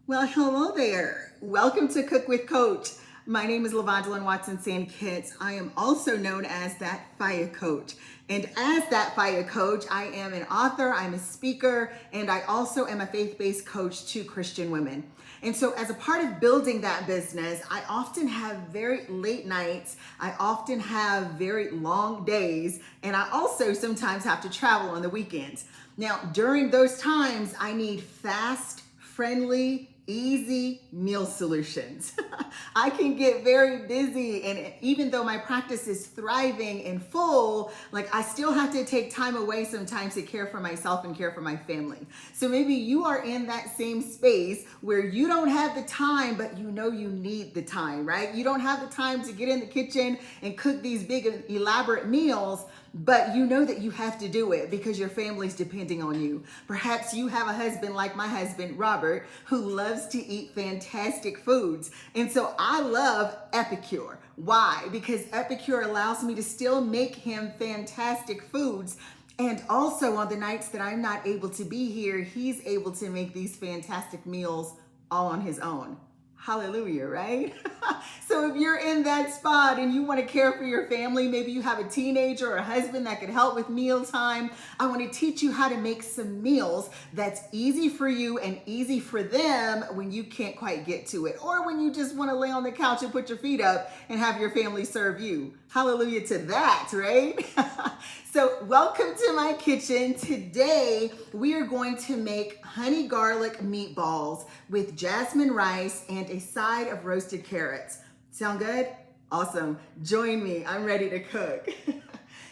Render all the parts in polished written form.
Well, hello there. Welcome to Cook with Coach. My name is Lavondelyn Watson Sandkitts. I am also known as that Fire Coach. And as that Fire Coach, I am an author, I'm a speaker, and I also am a faith-based coach to Christian women. And so as a part of building that business, I often have very late nights, I often have very long days, and I also sometimes have to travel on the weekends. Now, during those times, I need fast, friendly, easy meal solutions. I can get very busy, and even though my practice is thriving and full, I still have to take time away sometimes to care for myself and care for my family. So maybe you are in that same space where you don't have the time, but you know you need the time, right? You don't have the time to get in the kitchen and cook these big elaborate meals, but you know that you have to do it because your family's depending on you. Perhaps you have a husband like my husband, Robert, who loves to eat fantastic foods. And so I love Epicure. Why? Because Epicure allows me to still make him fantastic foods. And also on the nights that I'm not able to be here, he's able to make these fantastic meals all on his own. Hallelujah, right? So if you're in that spot and you want to care for your family, maybe you have a teenager or a husband that can help with mealtime, I want to teach you how to make some meals that's easy for you and easy for them when you can't quite get to it, or when you just want to lay on the couch and put your feet up and have your family serve you. Hallelujah to that, right? So welcome to my kitchen. Today, we are going to make honey garlic meatballs with jasmine rice and a side of roasted carrots. Sound good? Awesome. Join me. I'm ready to cook.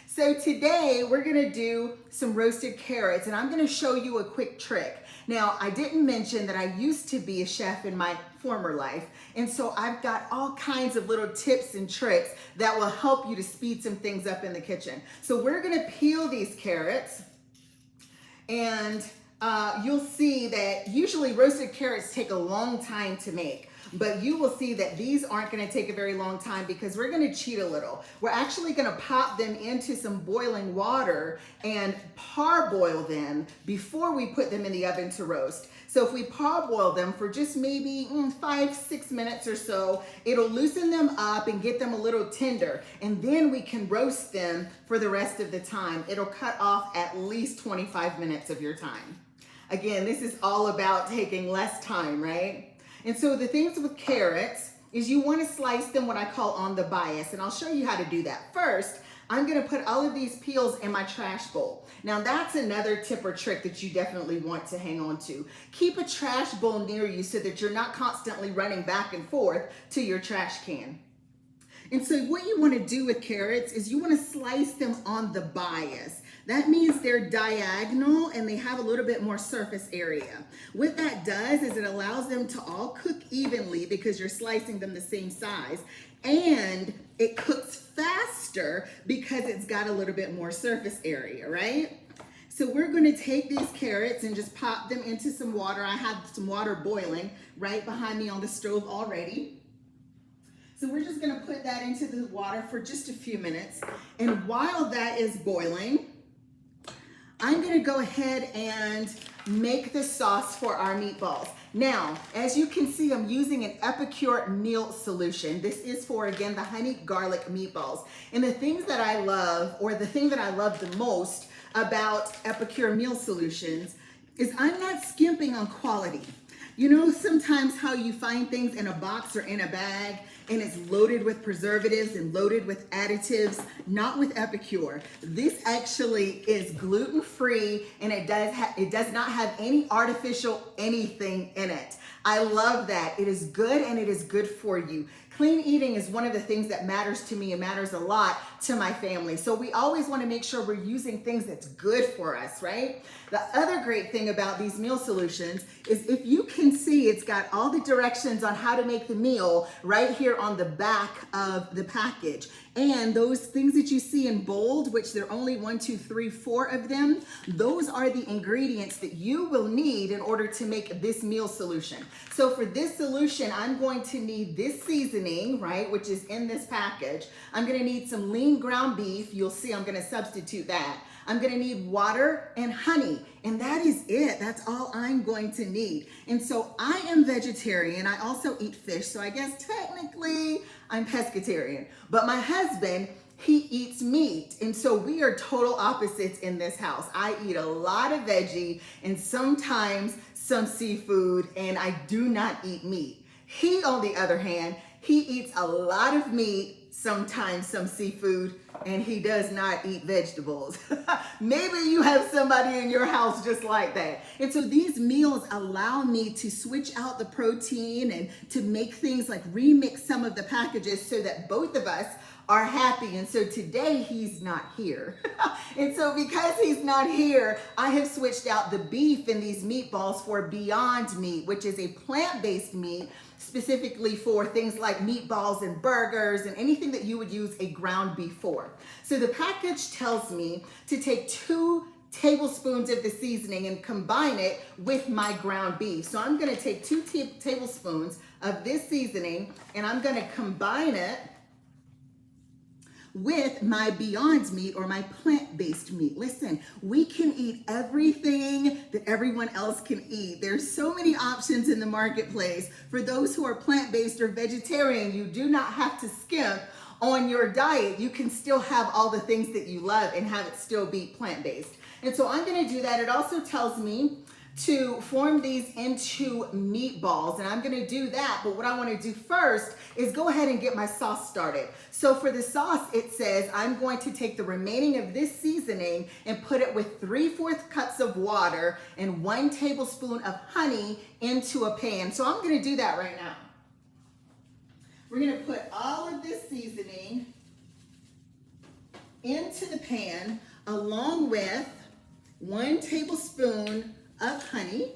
So today, we're gonna do some roasted carrots, and I'm gonna show you a quick trick. Now, I didn't mention that I used to be a chef in my former life, and so I've got all kinds of little tips and tricks that will help you to speed some things up in the kitchen. So we're gonna peel these carrots, and you'll see that usually roasted carrots take a long time to make. But you will see that these aren't going to take a very long time because we're going to cheat a little. We're actually going to pop them into some boiling water and parboil them before we put them in the oven to roast. So if we parboil them for just maybe 5-6 minutes or so, it'll loosen them up and get them a little tender. And then we can roast them for the rest of the time. It'll cut off at least 25 minutes of your time. Again, this is all about taking less time, right? And so the things with carrots is you want to slice them what I call on the bias, and I'll show you how to do that. First, I'm going to put all of these peels in my trash bowl. Now that's another tip or trick that you definitely want to hang on to. Keep a trash bowl near you so that you're not constantly running back and forth to your trash can. And so what you want to do with carrots is you want to slice them on the bias. That means they're diagonal and they have a little bit more surface area. What that does is it allows them to all cook evenly because you're slicing them the same size, and it cooks faster because it's got a little bit more surface area, right? So we're going to take these carrots and just pop them into some water. I have some water boiling right behind me on the stove already. So we're just going to put that into the water for just a few minutes. And while that is boiling, I'm going to go ahead and make the sauce for our meatballs. Now, as you can see, I'm using an Epicure Meal Solution. This is for, again, the honey garlic meatballs. And the things that I love, or the thing that I love the most about Epicure Meal Solutions, is I'm not skimping on quality. You know, sometimes how you find things in a box or in a bag and it's loaded with preservatives and loaded with additives. Not with Epicure. This actually is gluten-free, and it does not have any artificial anything in it. I love that. It is good, and it is good for you. Clean eating is one of the things that matters to me and matters a lot to my family. So we always want to make sure we're using things that's good for us, right? The other great thing about these meal solutions is if you can see, it's got all the directions on how to make the meal right here on the back of the package. And those things that you see in bold, which there are only 1, 2, 3, 4 of them, those are the ingredients that you will need in order to make this meal solution. So for this solution, I'm going to need this seasoning, right, which is in this package. I'm going to need some lean ground beef. You'll see I'm going to substitute that. I'm gonna need water and honey, and that is it. That's all I'm going to need. And so I am vegetarian. I also eat fish, so I guess technically I'm pescatarian. But my husband, he eats meat, and so we are total opposites in this house. I eat a lot of veggie and sometimes some seafood, and I do not eat meat. He, on the other hand, he eats a lot of meat, sometimes some seafood, and he does not eat vegetables. Maybe you have somebody in your house just like that. And so these meals allow me to switch out the protein and to make things like remix some of the packages so that both of us are happy. And so today he's not here. And so because he's not here, I have switched out the beef in these meatballs for Beyond Meat, which is a plant-based meat specifically for things like meatballs and burgers and anything that you would use a ground beef for. So the package tells me to take 2 tablespoons of the seasoning and combine it with my ground beef. So I'm gonna take 2 tablespoons of this seasoning and I'm gonna combine it with my Beyond Meat or my plant-based meat. Listen, we can eat everything that everyone else can eat. There's so many options in the marketplace. For those who are plant-based or vegetarian, you do not have to skimp on your diet. You can still have all the things that you love and have it still be plant-based. And so I'm gonna do that. It also tells me to form these into meatballs, and I'm gonna do that, but what I wanna do first is go ahead and get my sauce started. So for the sauce, it says I'm going to take the remaining of this seasoning and put it with 3/4 cups of water and 1 tablespoon of honey into a pan. So I'm gonna do that right now. We're gonna put all of this seasoning into the pan along with 1 tablespoon of honey.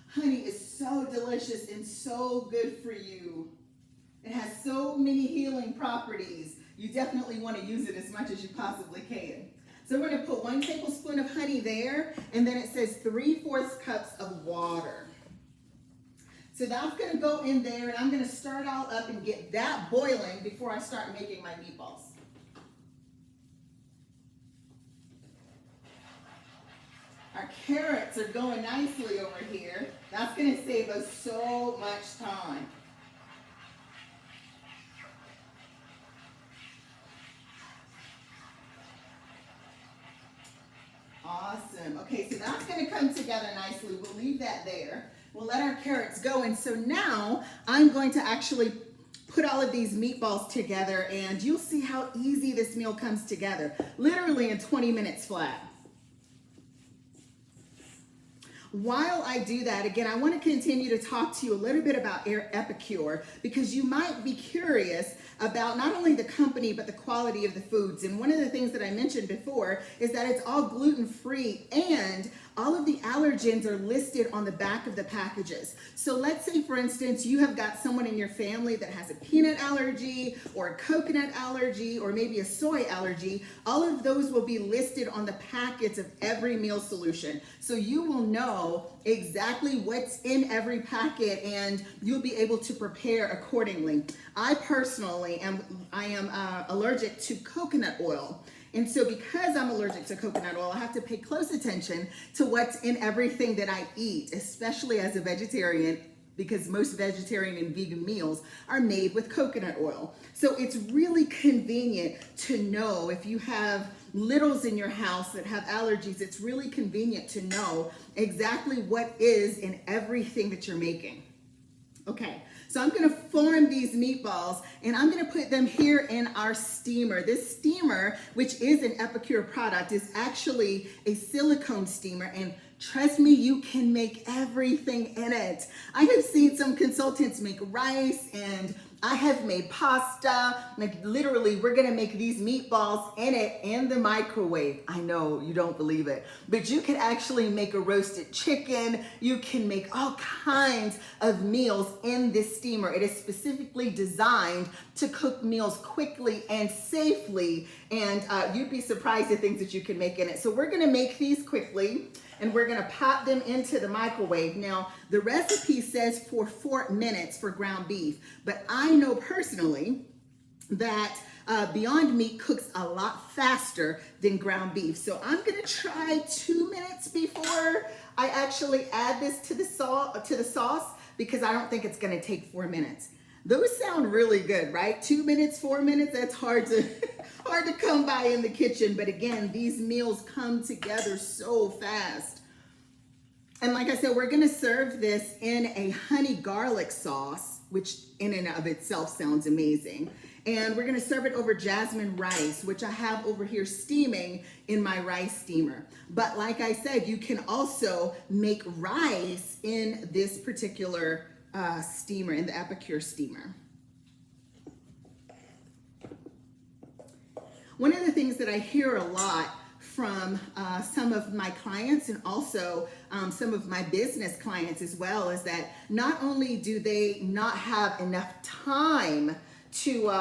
Honey is so delicious and so good for you. It has so many healing properties. You definitely want to use it as much as you possibly can. So we're going to put 1 tablespoon of honey there, and then it says 3/4 cups of water. So that's going to go in there, and I'm going to start all up and get that boiling before I start making my meatballs. Our carrots are going nicely over here. That's going to save us so much time. Awesome. Okay, so that's going to come together nicely. We'll leave that there. We'll let our carrots go. And so now I'm going to actually put all of these meatballs together, and you'll see how easy this meal comes together. Literally in 20 minutes flat. While I do that, again, I want to continue to talk to you a little bit about Epicure, because you might be curious about not only the company, but the quality of the foods. And one of the things that I mentioned before is that it's all gluten-free, and all of the allergens are listed on the back of the packages. So let's say, for instance, you have got someone in your family that has a peanut allergy or a coconut allergy or maybe a soy allergy. All of those will be listed on the packets of every meal solution. So you will know exactly what's in every packet, and you'll be able to prepare accordingly. I personally am allergic to coconut oil. And so because I'm allergic to coconut oil, I have to pay close attention to what's in everything that I eat, especially as a vegetarian, because most vegetarian and vegan meals are made with coconut oil. So it's really convenient to know if you have littles in your house that have allergies, it's really convenient to know exactly what is in everything that you're making. Okay, so I'm gonna form these meatballs, and I'm gonna put them here in our steamer. This steamer, which is an Epicure product, is actually a silicone steamer, and trust me, you can make everything in it. I have seen some consultants make rice, and I have made pasta. Like literally, we're gonna make these meatballs in it in the microwave. I know you don't believe it, but you can actually make a roasted chicken. You can make all kinds of meals in this steamer. It is specifically designed to cook meals quickly and safely And you'd be surprised at things that you can make in it. So we're gonna make these quickly, and we're gonna pop them into the microwave. Now, the recipe says for 4 minutes for ground beef, but I know personally that Beyond Meat cooks a lot faster than ground beef. So I'm gonna try 2 minutes before I actually add this to the sauce, because I don't think it's gonna take 4 minutes. Those sound really good, right? 2 minutes, 4 minutes, that's hard to hard to come by in the kitchen. But again, these meals come together so fast. And like I said, we're gonna serve this in a honey garlic sauce, which in and of itself sounds amazing. And we're gonna serve it over jasmine rice, which I have over here steaming in my rice steamer. But like I said, you can also make rice in this particular steamer, in the Epicure steamer. One of the things that I hear a lot from some of my clients, and also some of my business clients as well, is that not only do they not have enough time to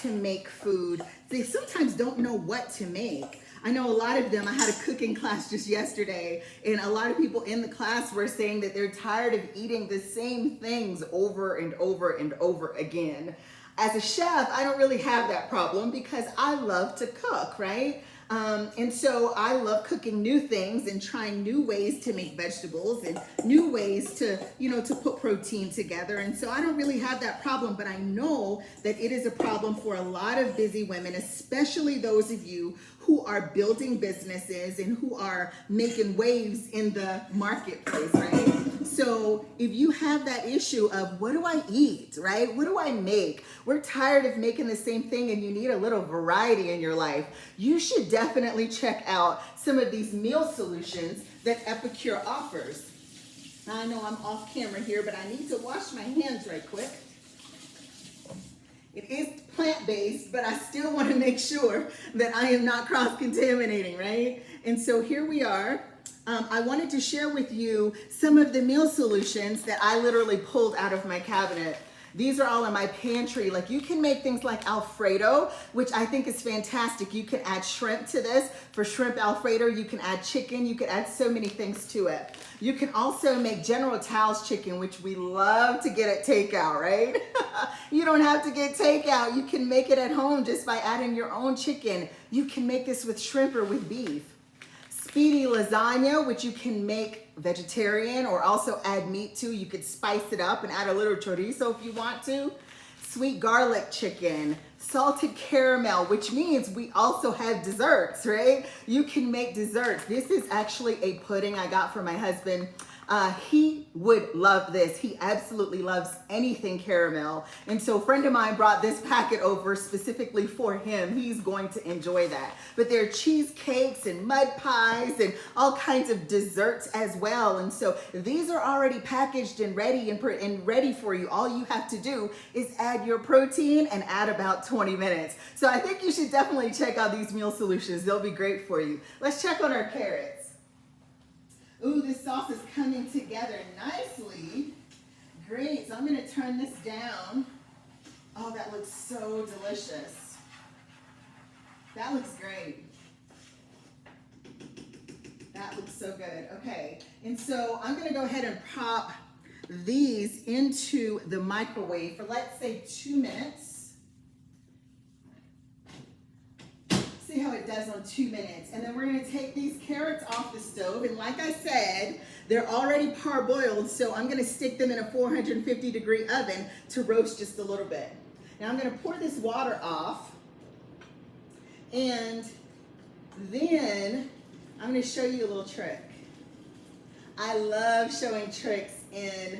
make food, they sometimes don't know what to make. I know a lot of them, I had a cooking class just yesterday, and a lot of people in the class were saying that they're tired of eating the same things over and over and over again. As a chef, I don't really have that problem because I love to cook, right? And so I love cooking new things and trying new ways to make vegetables and new ways to, to put protein together. And so I don't really have that problem, but I know that it is a problem for a lot of busy women, especially those of you who are building businesses and who are making waves in the marketplace, right? So if you have that issue of what do I eat, right? What do I make? We're tired of making the same thing and you need a little variety in your life. You should definitely check out some of these meal solutions that Epicure offers. I know I'm off camera here, but I need to wash my hands right quick. It is plant-based, but I still want to make sure that I am not cross-contaminating, right? And so here we are. I wanted to share with you some of the meal solutions that I literally pulled out of my cabinet. These are all in my pantry. Like, you can make things like Alfredo, which I think is fantastic. You can add shrimp to this. For shrimp Alfredo, you can add chicken. You can add so many things to it. You can also make General Tso's chicken, which we love to get at takeout, right? You don't have to get takeout. You can make it at home just by adding your own chicken. You can make this with shrimp or with beef. Speedy lasagna, which you can make vegetarian or also add meat to. You could spice it up and add a little chorizo if you want to. Sweet garlic chicken, salted caramel, which means we also have desserts, right? You can make desserts. This is actually a pudding I got from my husband. He would love this. He absolutely loves anything caramel. And so a friend of mine brought this packet over specifically for him. He's going to enjoy that. But there are cheesecakes and mud pies and all kinds of desserts as well. And so these are already packaged and ready and ready for you. All you have to do is add your protein and add about 20 minutes. So I think you should definitely check out these meal solutions. They'll be great for you. Let's check on our carrots. Ooh, this sauce is coming together nicely. Great, so I'm gonna turn this down. Oh, that looks so delicious. That looks great. That looks so good. Okay, and so I'm gonna go ahead and pop these into the microwave for, let's say, 2 minutes. See how it does on 2 minutes. And then we're gonna take these carrots off the stove. And like I said, they're already parboiled, so I'm gonna stick them in a 450-degree oven to roast just a little bit. Now I'm gonna pour this water off, and then I'm gonna show you a little trick. I love showing tricks in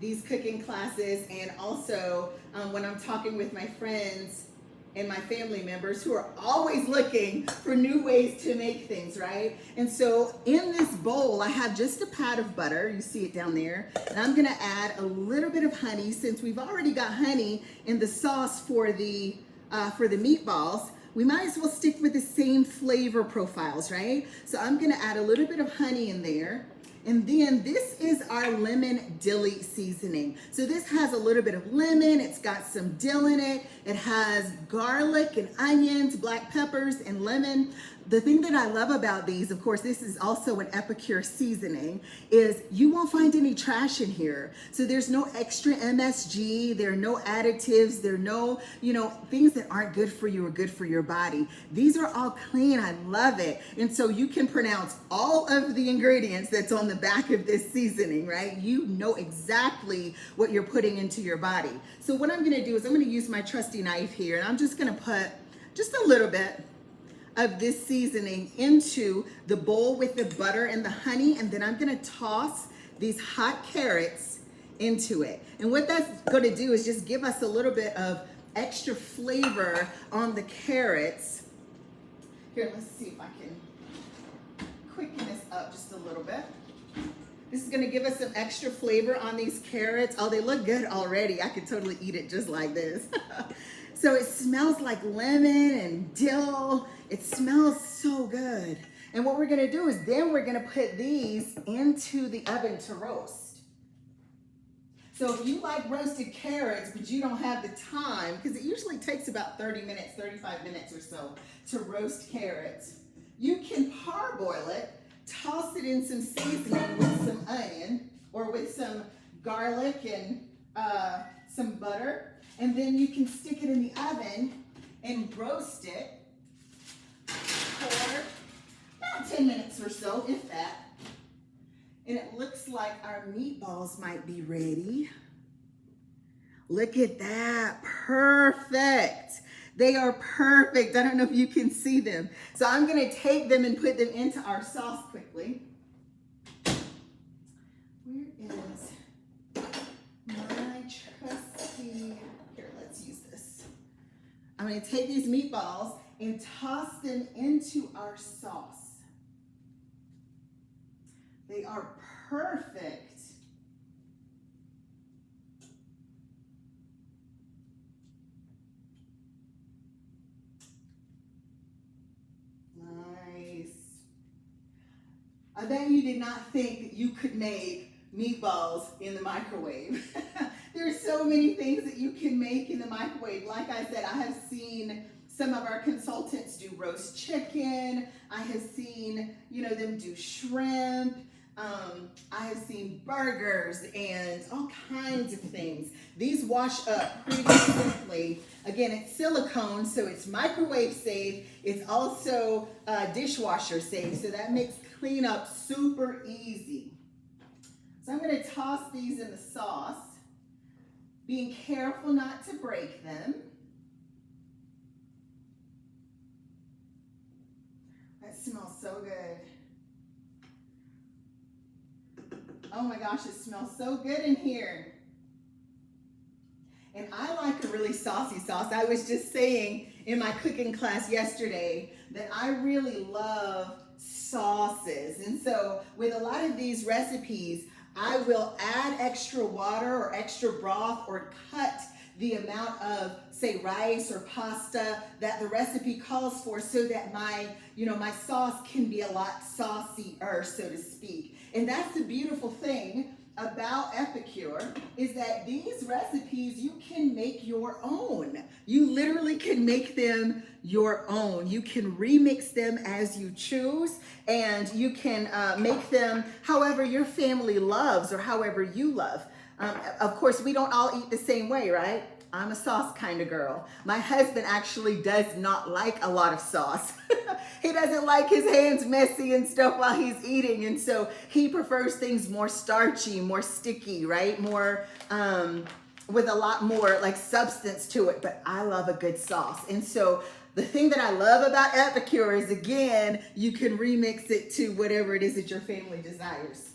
these cooking classes, and also when I'm talking with my friends and my family members who are always looking for new ways to make things, right? And so in this bowl, I have just a pat of butter. You see it down there. And I'm gonna add a little bit of honey. Since we've already got honey in the sauce for the meatballs, we might as well stick with the same flavor profiles, right? So I'm gonna add a little bit of honey in there. And then this is our lemon dilly seasoning. So this has a little bit of lemon, it's got some dill in it, it has garlic and onions, black peppers and lemon. The thing that I love about these, of course, this is also an Epicure seasoning, is you won't find any trash in here. So there's no extra MSG, there are no additives, there are no, things that aren't good for you or good for your body. These are all clean, I love it. And so you can pronounce all of the ingredients that's on the back of this seasoning, right? You know exactly what you're putting into your body. So what I'm gonna do is I'm gonna use my trusty knife here, and I'm just gonna put just a little bit of this seasoning into the bowl with the butter and the honey, and then I'm gonna toss these hot carrots into it. And what that's gonna do is just give us a little bit of extra flavor on the carrots. Here, let's see if I can quicken this up just a little bit. This is gonna give us some extra flavor on these carrots. Oh, they look good already. I could totally eat it just like this. So it smells like lemon and dill. It smells so good. And what we're gonna do is then we're gonna put these into the oven to roast. So if you like roasted carrots, but you don't have the time, because it usually takes about 30 minutes, 35 minutes or so to roast carrots, you can parboil it, toss it in some seasoning with some onion or with some garlic and some butter, and then you can stick it in the oven and roast it for about 10 minutes or so, if that. And it looks like our meatballs might be ready. Look at that, perfect. They are perfect. I don't know if you can see them. So I'm gonna take them and put them into our sauce quickly. Where is my trusty, here, let's use this. I'm gonna take these meatballs and toss them into our sauce. They are perfect. Nice. I bet you did not think that you could make meatballs in the microwave. There are so many things that you can make in the microwave. Like I said, I have seen some of our consultants do roast chicken. I have seen, them do shrimp. I have seen burgers and all kinds of things. These wash up pretty simply. Again, it's silicone, so it's microwave safe. It's also dishwasher safe, so that makes cleanup super easy. So I'm going to toss these in the sauce, being careful not to break them. That smells so good. Oh my gosh, it smells so good in here. And I like a really saucy sauce. I was just saying in my cooking class yesterday that I really love sauces. And so with a lot of these recipes, I will add extra water or extra broth or cut the amount of, say, rice or pasta that the recipe calls for, so that my sauce can be a lot saucier, so to speak. And that's the beautiful thing about Epicure, is that these recipes you can make your own. You literally can make them your own. You can remix them as you choose, and you can make them however your family loves or however you love. Of course, we don't all eat the same way, right? I'm a sauce kind of girl. My husband actually does not like a lot of sauce. He doesn't like his hands messy and stuff while he's eating. And so he prefers things more starchy, more sticky, right? More, with a lot more like substance to it. But I love a good sauce. And so the thing that I love about Epicure is, again, you can remix it to whatever it is that your family desires.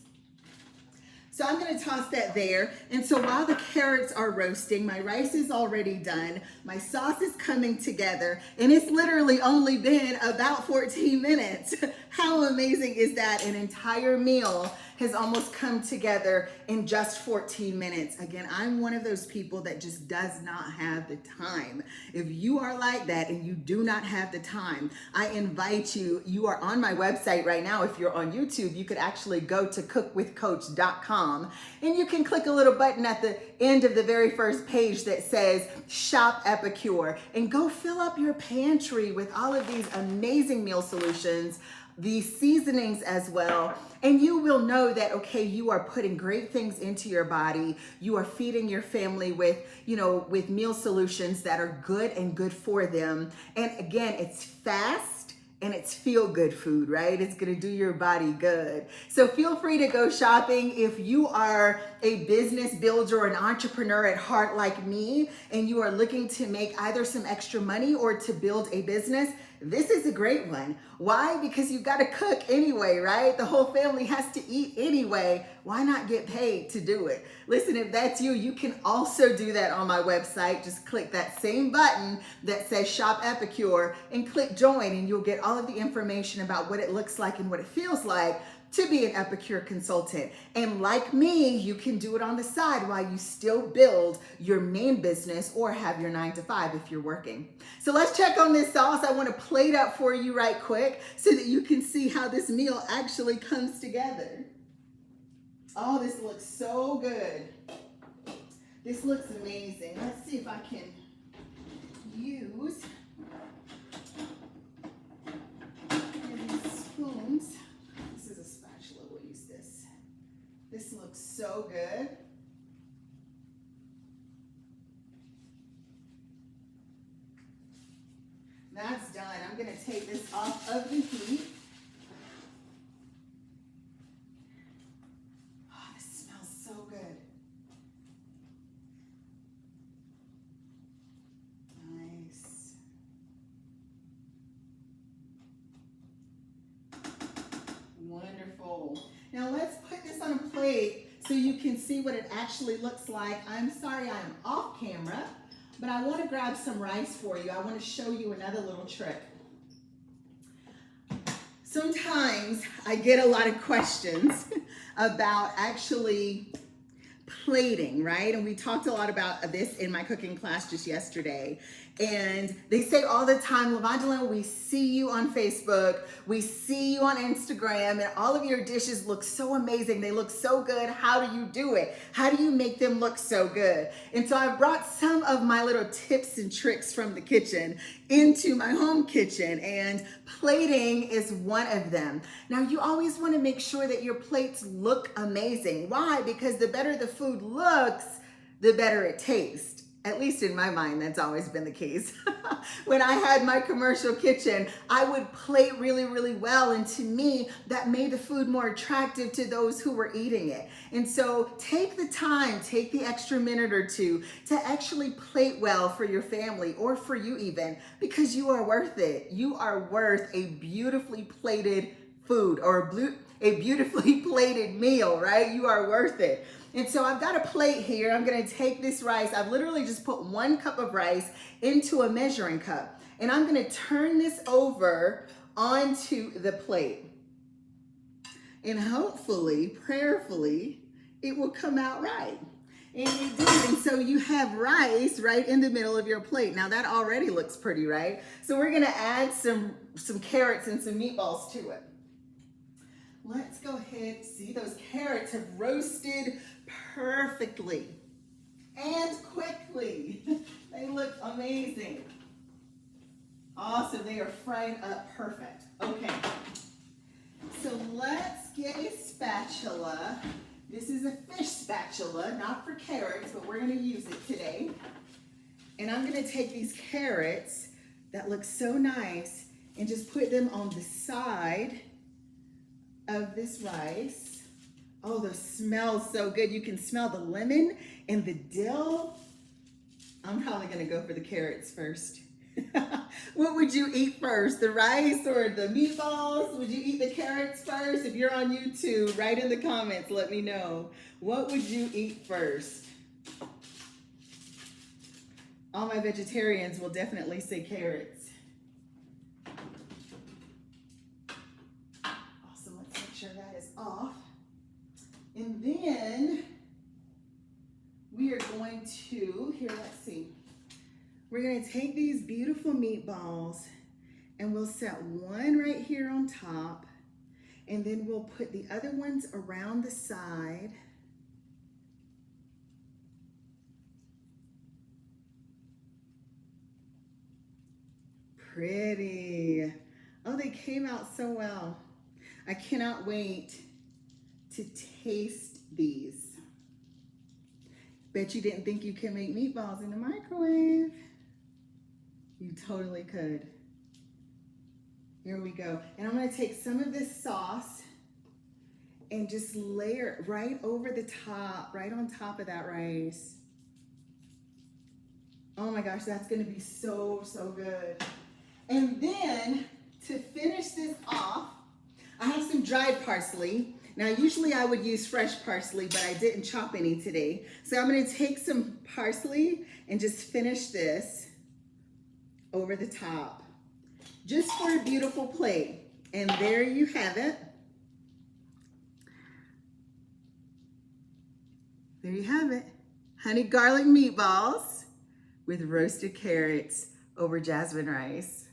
So I'm going to toss that there. And so while the carrots are roasting, my rice is already done. My sauce is coming together, and it's literally only been about 14 minutes. How amazing is that? An entire meal has almost come together in just 14 minutes. Again, I'm one of those people that just does not have the time. If you are like that and you do not have the time, I invite you, you are on my website right now. If you're on YouTube, you could actually go to cookwithcoach.com and you can click a little button at the end of the very first page that says Shop Epicure and go fill up your pantry with all of these amazing meal solutions, the seasonings as well, and you will know that, okay, you are putting great things into your body. You are feeding your family with, with meal solutions that are good and good for them. And again, it's fast and it's feel good food, right? It's gonna do your body good. So feel free to go shopping. If you are a business builder or an entrepreneur at heart like me, and you are looking to make either some extra money or to build a business, this is a great one. Why? Because you've got to cook anyway, right? The whole family has to eat anyway. Why not get paid to do it? Listen, if that's you, you can also do that on my website. Just click that same button that says Shop Epicure and click join, and you'll get all of the information about what it looks like and what it feels like to be an Epicure consultant. And like me, you can do it on the side while you still build your main business or have your 9-to-5 if you're working. So let's check on this sauce. I want to plate up for you right quick so that you can see how this meal actually comes together. Oh, this looks so good. This looks amazing. Let's see if I can use these spoons. This looks so good. That's done. I'm going to take this off of the heat. Oh, this smells so good. Nice. Wonderful. Now let's put this on a plate so you can see what it actually looks like. I'm sorry I am off camera, but I want to grab some rice for you. I want to show you another little trick. Sometimes I get a lot of questions about actually plating, right? And we talked a lot about this in my cooking class just yesterday. And they say all the time, Levandalyn, we see you on Facebook, we see you on Instagram, and all of your dishes look so amazing. They look so good. How do you do it? How do you make them look so good? And so I brought some of my little tips and tricks from the kitchen into my home kitchen, and plating is one of them. Now, you always want to make sure that your plates look amazing. Why? Because the better the food looks, the better it tastes. At least in my mind, that's always been the case. When I had my commercial kitchen, I would plate really, really well. And to me, that made the food more attractive to those who were eating it. And so take the time, take the extra minute or two to actually plate well for your family or for you even, because you are worth it. You are worth a beautifully plated food or a beautifully plated meal, right? You are worth it. And so I've got a plate here. I'm going to take this rice. I've literally just put 1 cup of rice into a measuring cup. And I'm going to turn this over onto the plate. And hopefully, prayerfully, it will come out right. And it did. And so you have rice right in the middle of your plate. Now that already looks pretty, right? So we're going to add some carrots and some meatballs to it. Let's go ahead. See, those carrots have roasted perfectly and quickly. They look amazing. Awesome. They are fried up perfect. Okay. So let's get a spatula. This is a fish spatula, not for carrots, but we're going to use it today. And I'm going to take these carrots that look so nice and just put them on the side of this rice. Oh, those smell so good. You can smell the lemon and the dill. I'm probably gonna go for the carrots first. What would you eat first, the rice or the meatballs? Would you eat the carrots first? If you're on YouTube, write in the comments, let me know. What would you eat first? All my vegetarians will definitely say carrots. sure that is off. And then we are going to, here, let's see. We're gonna take these beautiful meatballs and we'll set one right here on top, and then we'll put the other ones around the side. Pretty. Oh, they came out so well. I cannot wait to taste these. Bet you didn't think you could make meatballs in the microwave. You totally could. Here we go. And I'm gonna take some of this sauce and just layer it right over the top, right on top of that rice. Oh my gosh, that's gonna be so, so good. And then to finish this off, I have some dried parsley. Now, usually I would use fresh parsley, but I didn't chop any today. So I'm gonna take some parsley and just finish this over the top, just for a beautiful plate. And there you have it. There you have it. Honey garlic meatballs with roasted carrots over jasmine rice.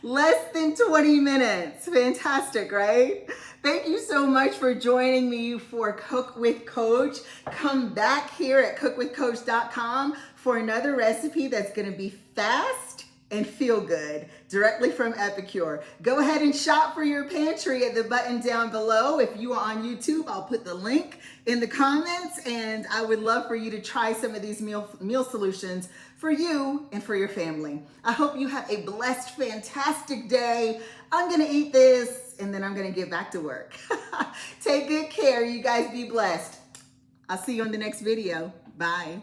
Less than 20 minutes. Fantastic, right? Thank you so much for joining me for Cook with Coach. Come back here at cookwithcoach.com for another recipe that's going to be fast and feel good, directly from Epicure. Go ahead and shop for your pantry at the button down below. If you are on YouTube, I'll put the link in the comments, and I would love for you to try some of these meal solutions for you and for your family. I hope you have a blessed, fantastic day. I'm gonna eat this and then I'm gonna get back to work. Take good care, you guys be blessed. I'll see you on the next video. Bye.